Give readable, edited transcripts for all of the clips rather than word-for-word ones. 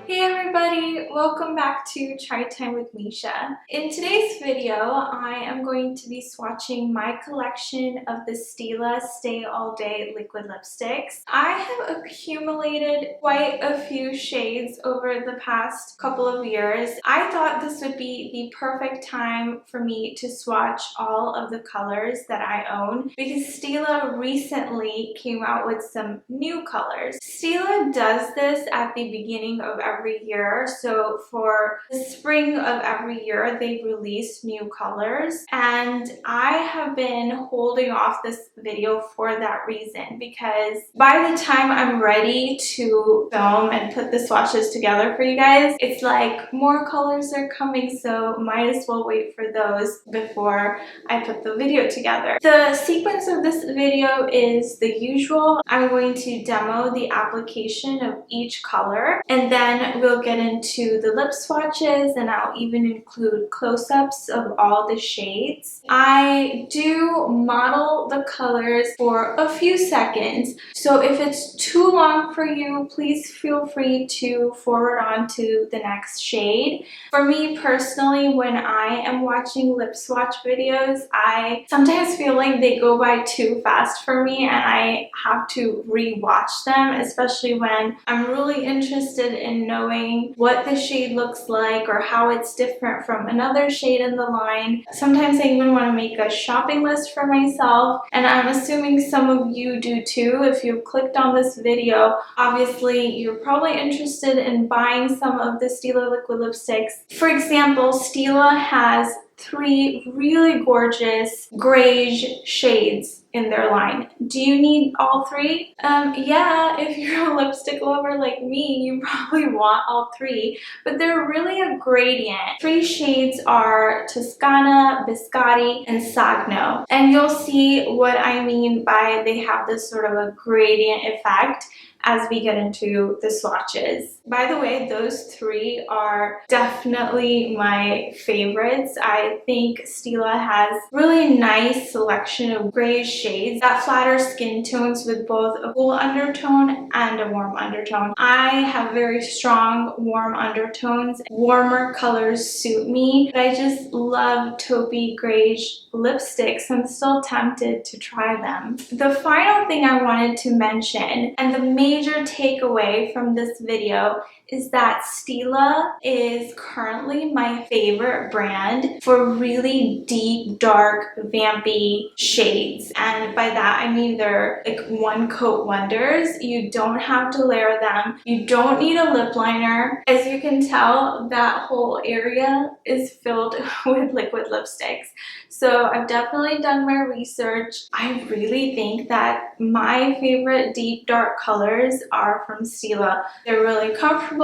Hey everybody, welcome back to Try Time with Misha. In today's video, I am going to be swatching my collection of the Stila Stay All Day liquid lipsticks. I have accumulated quite a few shades over the past couple of years. I thought this would be the perfect time for me to swatch all of the colors that I own because Stila recently came out with some new colors. Stila does this at the beginning of every year, so for the spring of every year they release new colors, and I have been holding off this video for that reason because by the time I'm ready to film and put the swatches together for you guys, it's like more colors are coming, so might as well wait for those before I put the video together. The sequence of this video is the usual. I'm going to demo the application of each color, and then we'll get into the lip swatches, and I'll even include close-ups of all the shades. I do model the colors for a few seconds, so if it's too long for you, please feel free to forward on to the next shade. For me personally, when I am watching lip swatch videos, I sometimes feel like they go by too fast for me and I have to re-watch them, especially when I'm really interested in knowing what the shade looks like or how it's different from another shade in the line. Sometimes I even want to make a shopping list for myself, and I'm assuming some of you do too. If you've clicked on this video, obviously you're probably interested in buying some of the Stila liquid lipsticks. For example, Stila has 3 really gorgeous grayish shades in their line. Do you need all 3? Yeah, if you're a lipstick lover like me, you probably want all 3, but they're really a gradient. 3 shades are Toscana, Biscotti, and Sagno, and you'll see what I mean by they have this sort of a gradient effect as we get into the swatches. By the way, those 3 are definitely my favorites. I think Stila has really nice selection of grayish shades that flatter skin tones with both a cool undertone and a warm undertone. I have very strong warm undertones. Warmer colors suit me, but I just love taupey grayish lipsticks. I'm still tempted to try them. The final thing I wanted to mention, and the major takeaway from this video, is that Stila is currently my favorite brand for really deep, dark, vampy shades. And by that I mean they're like one coat wonders. You don't have to layer them. You don't need a lip liner. As you can tell, that whole area is filled with liquid lipsticks. So I've definitely done my research. I really think that my favorite deep, dark colors are from Stila. They're really comfortable.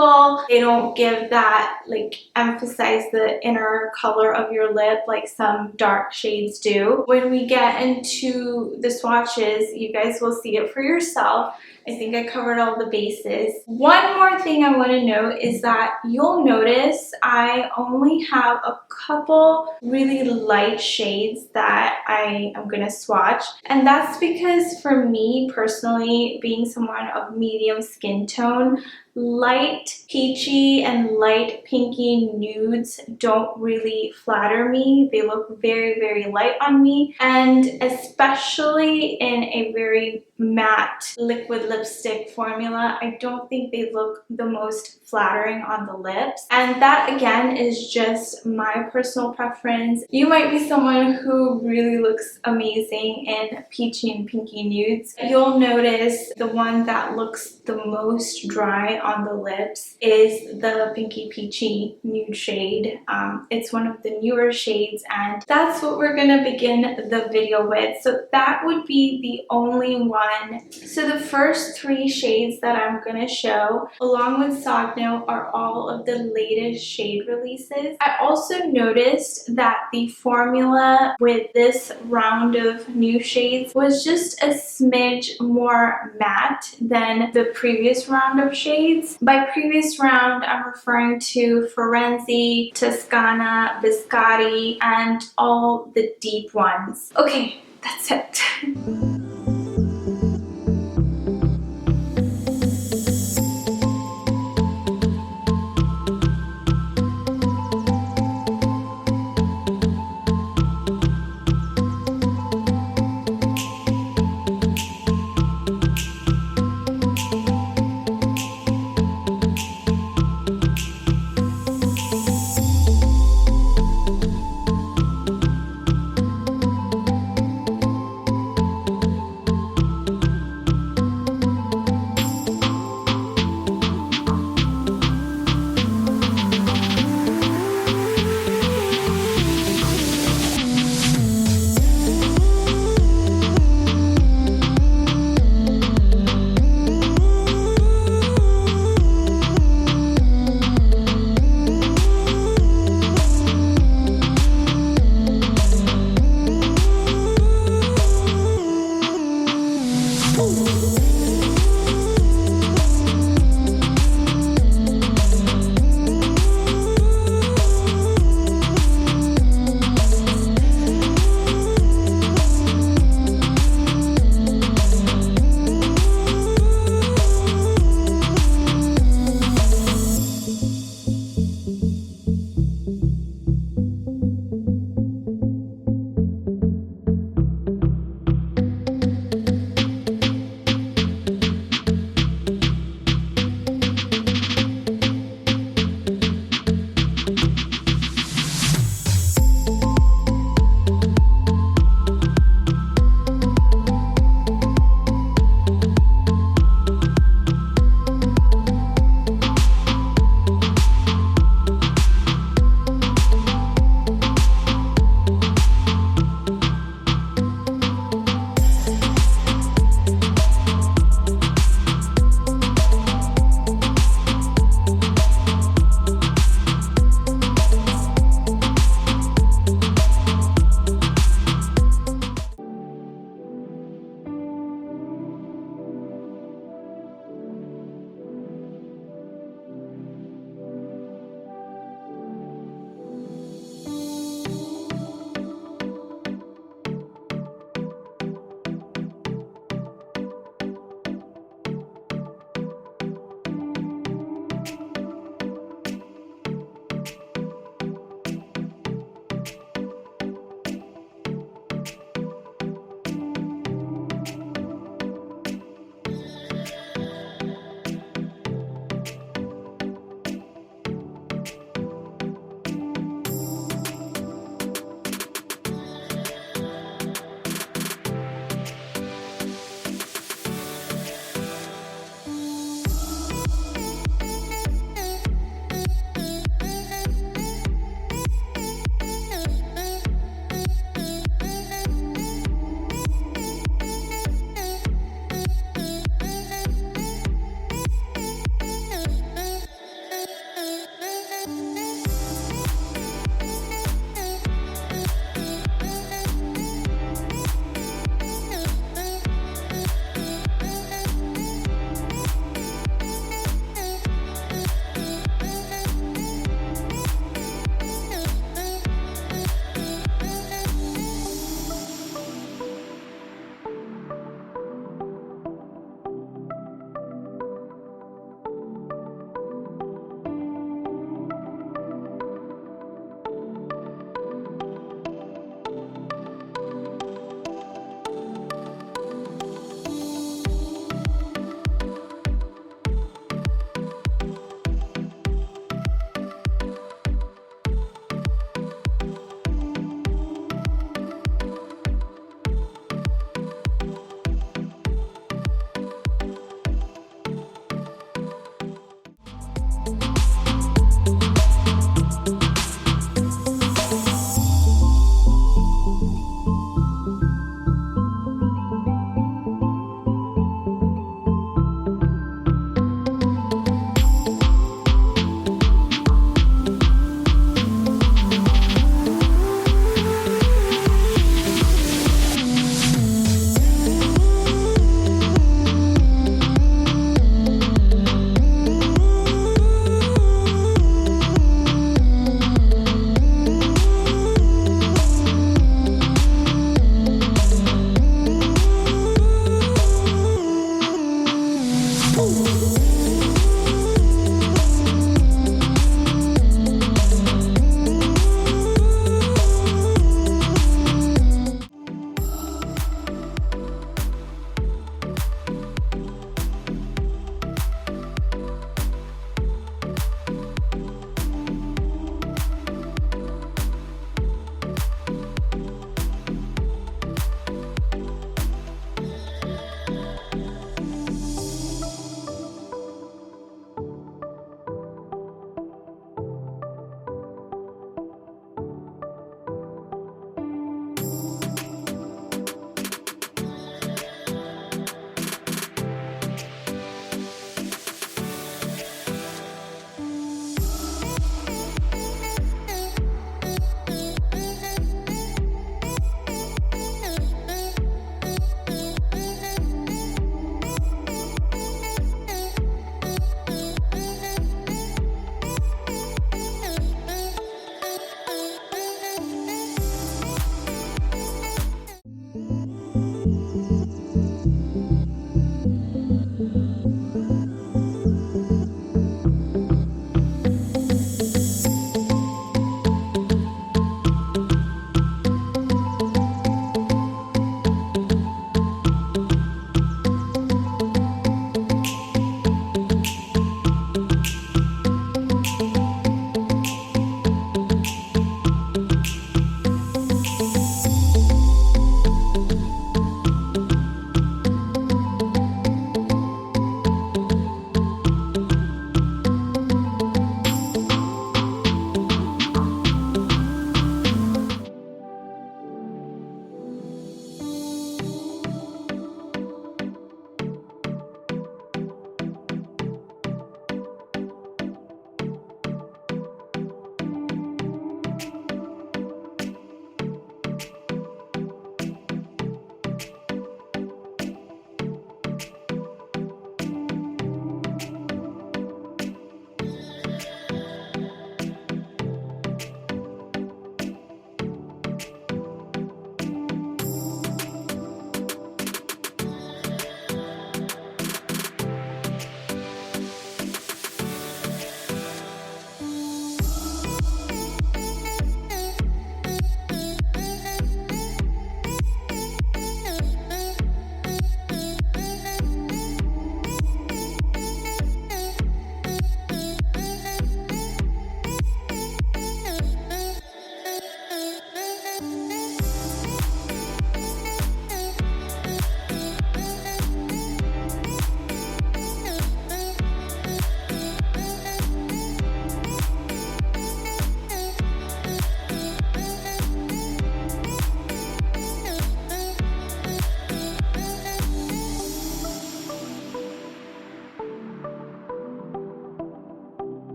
They don't give that, like, emphasize the inner color of your lip like some dark shades do. When we get into the swatches, you guys will see it for yourself. I think I covered all the bases. One more thing I want to note is that you'll notice I only have a couple really light shades that I am going to swatch, and that's because for me personally, being someone of medium skin tone, light peachy and light pinky nudes don't really flatter me. They look very, very light on me, and especially in a very matte liquid lipstick formula, I don't think they look the most flattering on the lips. And that again is just my personal preference. You might be someone who really looks amazing in peachy and pinky nudes. You'll notice the one that looks the most dry on the lips is the pinky peachy nude shade. It's one of the newer shades, and that's what we're gonna begin the video with. So that would be the only one. So the first 3 shades that I'm gonna show, along with Sagno, are all of the latest shade releases. I also noticed that the formula with this round of new shades was just a smidge more matte than the previous round of shades. shades. By previous round, I'm referring to Firenze, Toscana, Biscotti, and all the deep ones. Okay, that's it.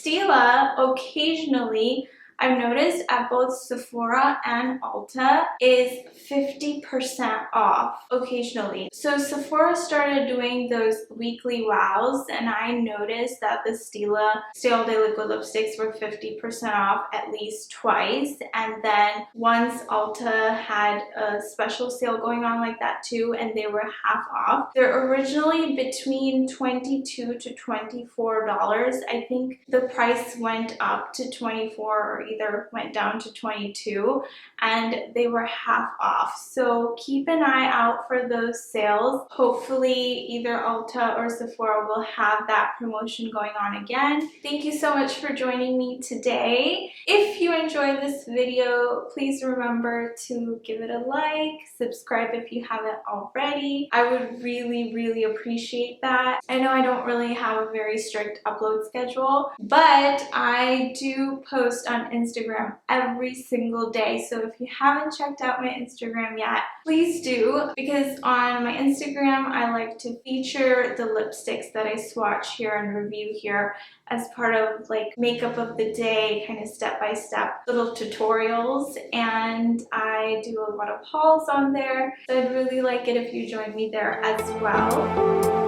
Stila, occasionally, I've noticed at both Sephora and Ulta, is 50% off occasionally. So Sephora started doing those weekly wows, and I noticed that the Stila Stay All Day liquid lipsticks were 50% off at least twice. And then once Ulta had a special sale going on like that too, and they were half off. They're originally between $22 to $24. I think the price went up to $24 or either went down to $22, and they were half off. So keep an eye out for those sales. Hopefully either Ulta or Sephora will have that promotion going on again. Thank you so much for joining me today. If you enjoyed this video, please remember to give it a like, subscribe if you haven't already. I would really appreciate that. I know I don't really have a very strict upload schedule, but I do post on Instagram every single day. So if you haven't checked out my Instagram yet, please do, because on my Instagram I like to feature the lipsticks that I swatch here and review here as part of like makeup of the day, kind of step-by-step little tutorials, and I do a lot of hauls on there. So I'd really like it if you join me there as well.